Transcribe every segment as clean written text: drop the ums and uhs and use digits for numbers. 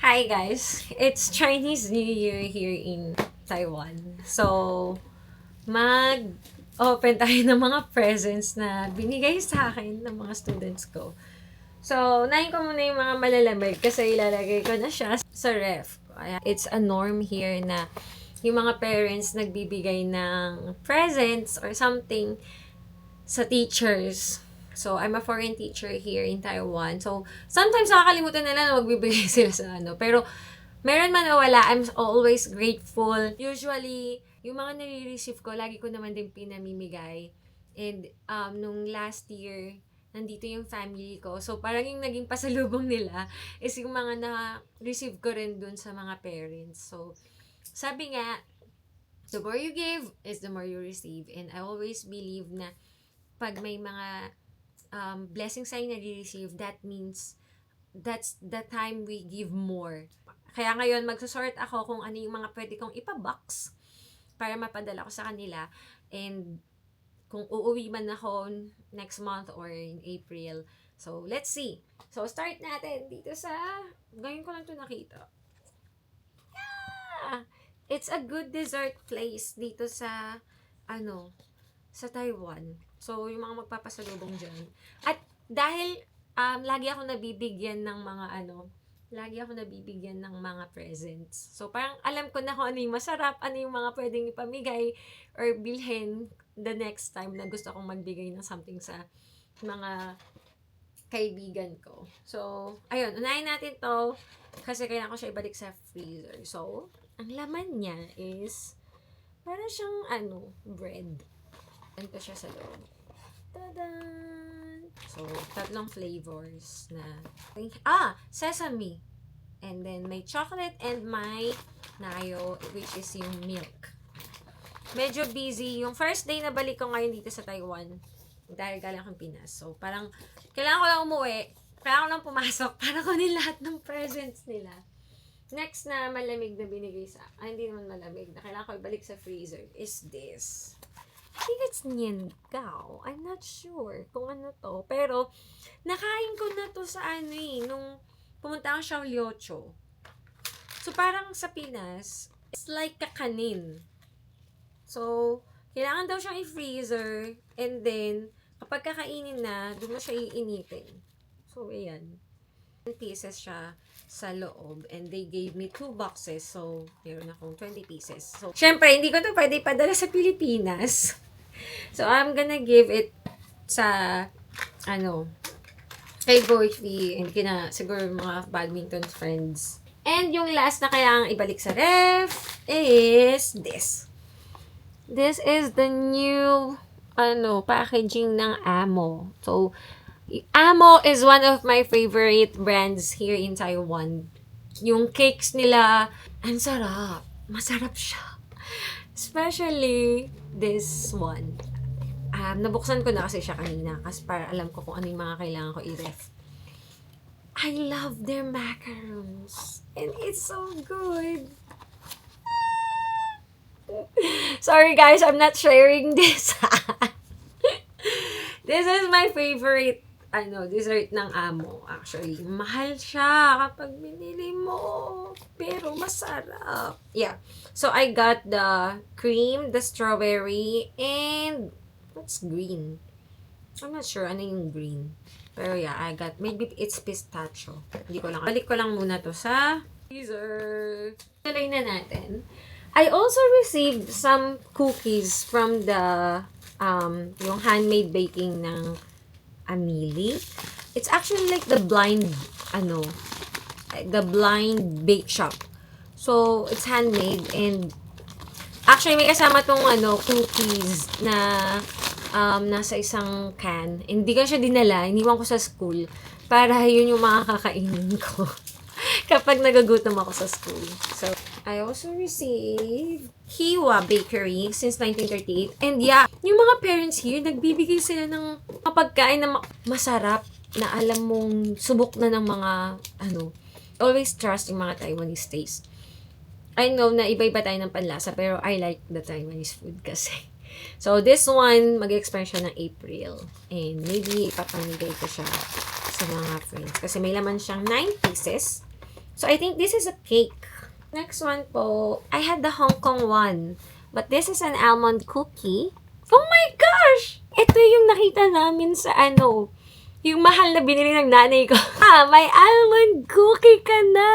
Hi guys! It's Chinese New Year here in Taiwan. So, mag-open tayo ng mga presents na binigay sa akin ng mga students ko. So, unahin ko muna yung mga malalamig kasi ilalagay ko na siya sa ref. Kaya, it's a norm here na yung mga parents nagbibigay ng presents or something sa teachers. So, I'm a foreign teacher here in Taiwan. So, sometimes nakakalimutan nila na magbibigay sila sa ano. Pero, meron man o wala, I'm always grateful. Usually, yung mga nare-receive ko, lagi ko naman din pinamimigay. And, nung last year, nandito yung family ko. So, parang yung naging pasalubong nila is yung mga na-receive ko rin dun sa mga parents. So, sabi nga, the more you give is the more you receive. And I always believe na pag may mga blessings tayo na-receive, that means that's the time we give more. Kaya ngayon, magsusort ako kung ano yung mga pwede kong ipabox para mapadala ko sa kanila. And kung uuwi man ako next month or in April. So, let's see. So, start natin dito sa... Ngayon ko lang ito nakita. Yeah! It's a good dessert place dito sa... sa Taiwan. So, yung mga magpapasalubong dyan. At dahil lagi ako nabibigyan ng mga presents. So, parang alam ko na kung ano yung masarap, ano yung mga pwedeng ipamigay or bilhin the next time na gusto kong magbigay ng something sa mga kaibigan ko. So, ayun, unahin natin to kasi kailangan ko siya ibalik sa freezer. So, ang laman niya is parang siyang bread. Ito siya sa loob. Tada! So, tatlong flavors na... Sesame. And then, may chocolate and may nayo, which is yung milk. Medyo busy. Yung first day na balik ko ngayon dito sa Taiwan, dahil galing akong Pinas. So, parang, kailangan ko lang umuwi. Kailangan ko lang pumasok para kunin lahat ng presents nila. Next na malamig na binigay sa... hindi naman malamig. Na kailangan ko ibalik sa freezer is this. I think it's Nian Gao. I'm not sure kung ano to. Pero, nakain ko na to sa nung pumunta akong Xiaoliocho. So, parang sa Pinas, it's like kakanin. So, kailangan daw siyang i-freezer. And then, kapag kakainin na, doon mo siya iinitin. So, ayan. Pieces siya sa loob. And they gave me 2 boxes. So, meron akong 20 pieces. So, syempre, hindi ko to pwede padala sa Pilipinas. So, I'm gonna give it sa, kay Boyfie and siguro mga badminton friends. And yung last na kailangang ibalik sa ref is this. This is the new, packaging ng Amo. So, Amo is one of my favorite brands here in Taiwan. Yung cakes nila, ang sarap. Masarap siya. Especially this one. Nabuksan ko na kasi siya kanina kasi para alam ko kung ano yung mga kailangan ko i-ref. I love their macarons. And it's so good. Sorry guys, I'm not sharing this. This is my favorite dessert ng Amo. Actually, mahal siya kapag binili mo. Pero masarap. Yeah. So, I got the cream, the strawberry, and what's green? I'm not sure ano yung green. Pero yeah, I got, maybe it's pistachio. Hindi ko lang. Balik ko lang muna to sa freezer. Tuloy na natin. I also received some cookies from the, yung handmade baking ng Amili. It's actually like the blind bake shop. So, it's handmade and actually may kasama tong cookies na nasa isang can. Hindi ko siya dinala, iniwan ko sa school para yun yung mga kakainin ko kapag nagagutom ako sa school. So, I also received Hiwa Bakery since 1938. And yeah, yung mga parents here, nagbibigay sila ng pagkain na masarap na alam mong subok na ng mga, always trust yung mga Taiwanese taste. I know na iba-iba tayo ng panlasa, pero I like the Taiwanese food kasi. So, this one, mag-expire siya ng April. And maybe ipapamigay ko siya sa mga friends. Kasi may laman siyang 9 pieces. So, I think this is a cake. Next one po, I had the Hong Kong one. But this is an almond cookie. Oh my gosh! Ito yung nakita namin sa yung mahal na binili ng nanay ko. May almond cookie ka na!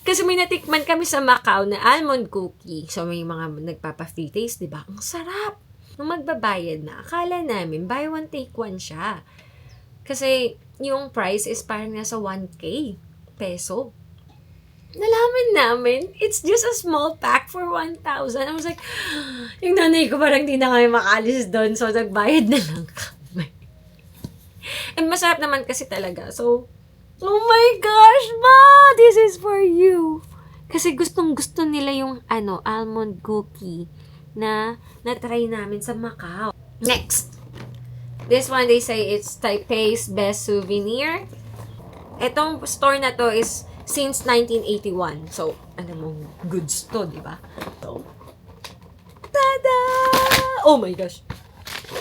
Kasi may natikman kami sa Macau na almond cookie. So, may mga nagpapa-free taste, diba? Ang sarap! Nung magbabayad na, akala namin, buy one, take one siya. Kasi, yung price is parang nasa 1K peso. Nalaman namin, it's just a small pack for 1,000. I was like, yung nanay ko parang di na kami makalis doon. So, nagbayad na lang kami. And masarap naman kasi talaga. So, oh my gosh, ma! This is for you. Kasi gustong-gusto nila yung almond cookie na natry namin sa Macau. Next. This one, they say it's Taipei's best souvenir. Etong store na to is since 1981. So, goods to, di ba? So, tada! Oh my gosh!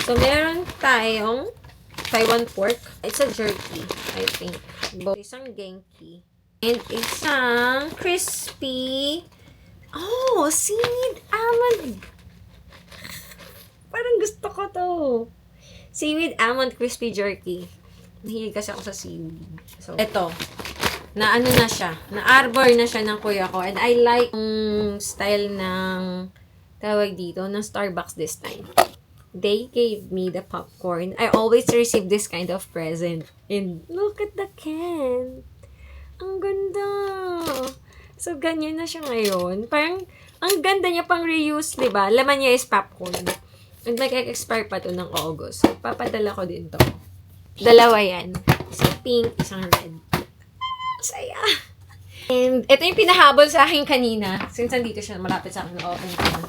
So, meron tayong Taiwan pork. It's a jerky, I think. Isang Genki. And isang crispy. Oh, seaweed almond. Parang gusto ko to. Seaweed almond crispy jerky. Nahilig kasi ako sa seaweed. So, eto. Na siya. Na-arbor na siya ng kuya ko. And I like yung style ng tawag dito, ng Starbucks this time. They gave me the popcorn. I always receive this kind of present. And look at the can. Ang ganda. So, ganyan na siya ngayon. Parang, ang ganda niya pang reuse, di ba? Laman niya is popcorn. And mag-expire pa to ng August. So, papadala ko din to. Dalawa yan. Isang pink, isang red. Saya. And ito yung pinahabol sa akin kanina. Since nandito siya, malapit sa akin, open ko na.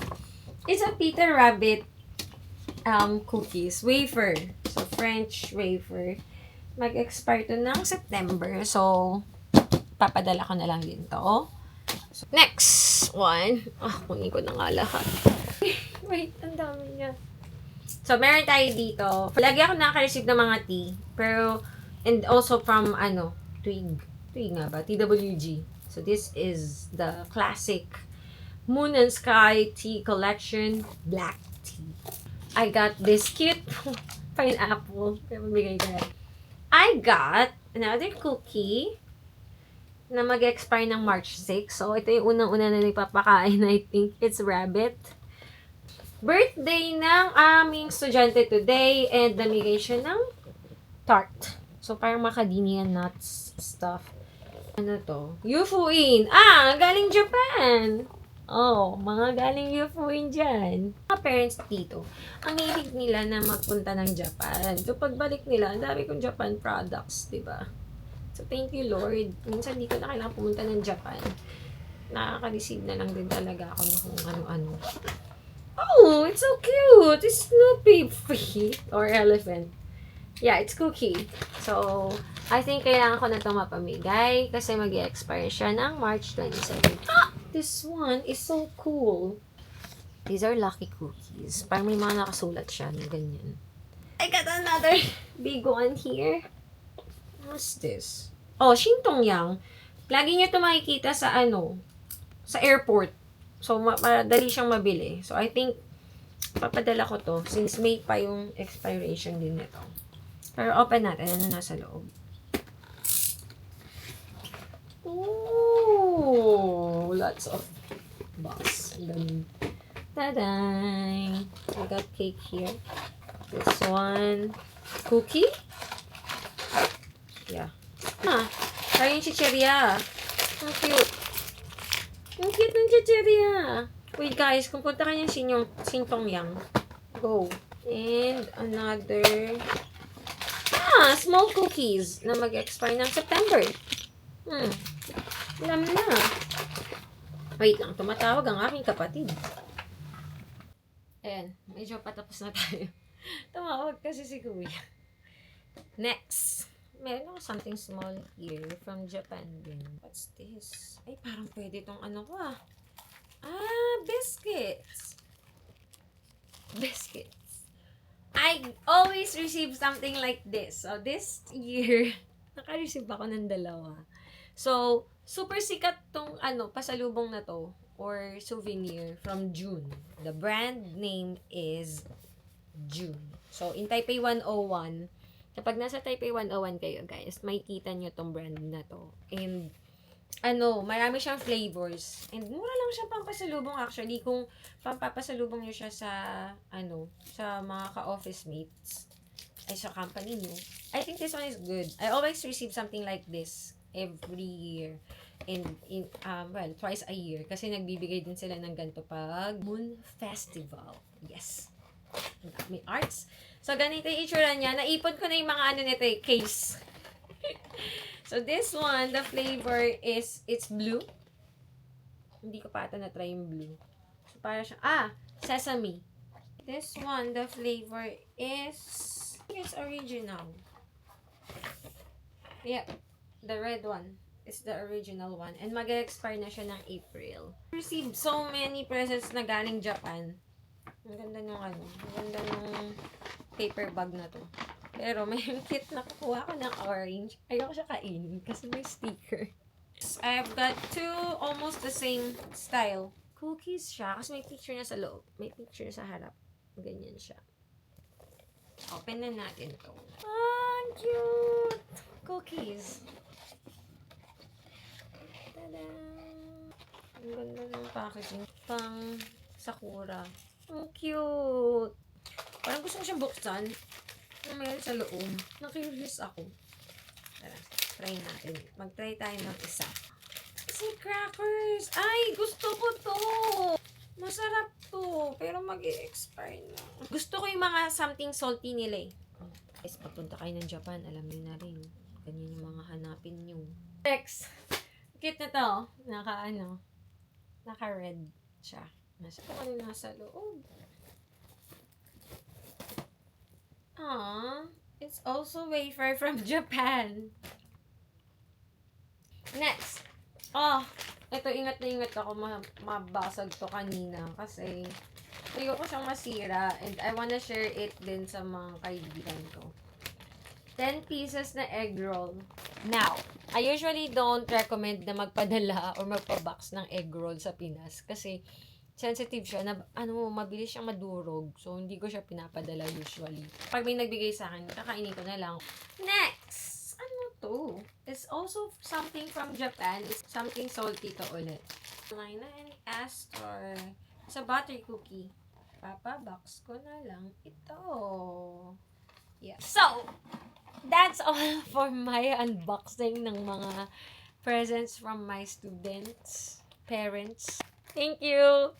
It's a Peter Rabbit cookies. Wafer. So, French wafer. Mag-expire to ng September. So, papadala ko na lang din to. So, next one. Kunin ko na nga lahat. Wait, ang dami niya. So, meron tayo dito. Lagi ako nakaka-receive ng mga tea. Pero, and also from, Twig nga ba? TWG. So, this is the classic Moon and Sky Tea Collection Black Tea. I got this cute pineapple. I got another cookie na mag-expire ng March 6. So, ito yung unang-una na nagpapakain. I think it's rabbit. Birthday ng aming estudyante today and namigay siya ng tart. So, parang macadamia nuts stuff. Ano to? Yufuin! Galing Japan! Mga galing Yufuin dyan. Mga parents dito, ang hilig nila na magpunta ng Japan. So, pagbalik nila, ang dami kong Japan products, diba? So, thank you, Lord. Minsan, di ko na kailangan pumunta ng Japan. Nakaka-receive na lang din talaga ako ng kung ano-ano. Oh, it's so cute! It's Snoopy or elephant. Yeah, it's cookie. So, I think kailangan ko na itong mapamigay kasi mag-expire siya ng March 27. This one is so cool. These are lucky cookies. Parang may mga nakasulat siya na ganyan. I got another big one here. What's this? Shintongyang. Lagi niyo ito makikita sa sa airport. So, madali siyang mabili. So, I think papadala ko to since May pa yung expiration din nito. Pero open natin. Ano nasa loob? Ooh! Lots of box. Ta-da! I got cake here. This one. Cookie? Yeah. Parang yung chicheria. Ang cute. Ang cute ng chicheria. Wait guys, kung punta kayo yung Shintongyang. Go. And another small cookies na mag-expire ng September. Alam na. Wait lang, tumatawag ang aking kapatid. Ayan, medyo patapos na tayo. Tumawag kasi si Kuya. Next. Meron ako something small here from Japan din. What's this? Ay, parang pwede itong ko biscuits. Biscuits. I always receive something like this. So, this year, naka-receive ako ng dalawa. So, super sikat tong pasalubong na to or souvenir from June. The brand name is June. So, in Taipei 101, kapag nasa Taipei 101 kayo, guys, makikita nyo tong brand na to. And, marami siyang flavors. And, mura lang siya pampasalubong actually. Kung pampapasalubong nyo siya sa, sa mga ka-office mates, ay sa company nyo, I think this one is good. I always receive something like this every year. Well, twice a year. Kasi nagbibigay din sila ng ganito pag Moon Festival. Yes. May arts. So, ganito yung itsura niya. Naipon ko na yung mga nito case. So, this one, the flavor is, it's blue. Hindi ko pa ata na-try yung blue. So, para siya, sesame. This one, the flavor is, it's original. Yep. The red one is the original one. And mag-expire na siya ng April. I received so many presents na galing Japan. Ang ganda nung ang ganda nung paper bag na to. Pero may kit na kukuha ko ng orange. Ayoko siya kainin kasi may sticker. I've got two almost the same style. Cookies siya kasi may picture niya sa loob. May picture sa harap. Ganyan siya. Open na natin to. Cute! Cookies. Tada! Ang ganda ng packaging. Pang Sakura. Ang cute! Parang gusto ko siyang buksan. Ang meron sa loob. Na-curious ako. Tara, try natin. Mag-try tayo ng isa. Kasi crackers! Ay! Gusto ko to! Masarap to. Pero mag-i-expire na. Gusto ko yung mga something salty nila eh. Guys, pagpunta kayo ng Japan, alam niyo na rin. Ganyan yung mga hanapin niyo. Next. Cute na to. Naka-red siya. Nasa ko ano nasa loob. It's also wafer from Japan. Next. Ito ingat na ingat ako mabasag to kanina kasi ayoko siyang masira and I wanna share it din sa mga kaibigan ko. 10 pieces na egg roll. Now, I usually don't recommend na magpadala or magpabox ng egg roll sa Pinas kasi sensitive siya na mabilis siyang madurog. So, hindi ko siya pinapadala usually. Pag may nagbigay sa akin, kakainin ko na lang. Next! Ano to? It's also something from Japan. It's something salty to ulit. Lina and Astor. It's a butter cookie. Papabox ko na lang ito. Yeah. So, that's all for my unboxing ng mga presents from my students, parents. Thank you!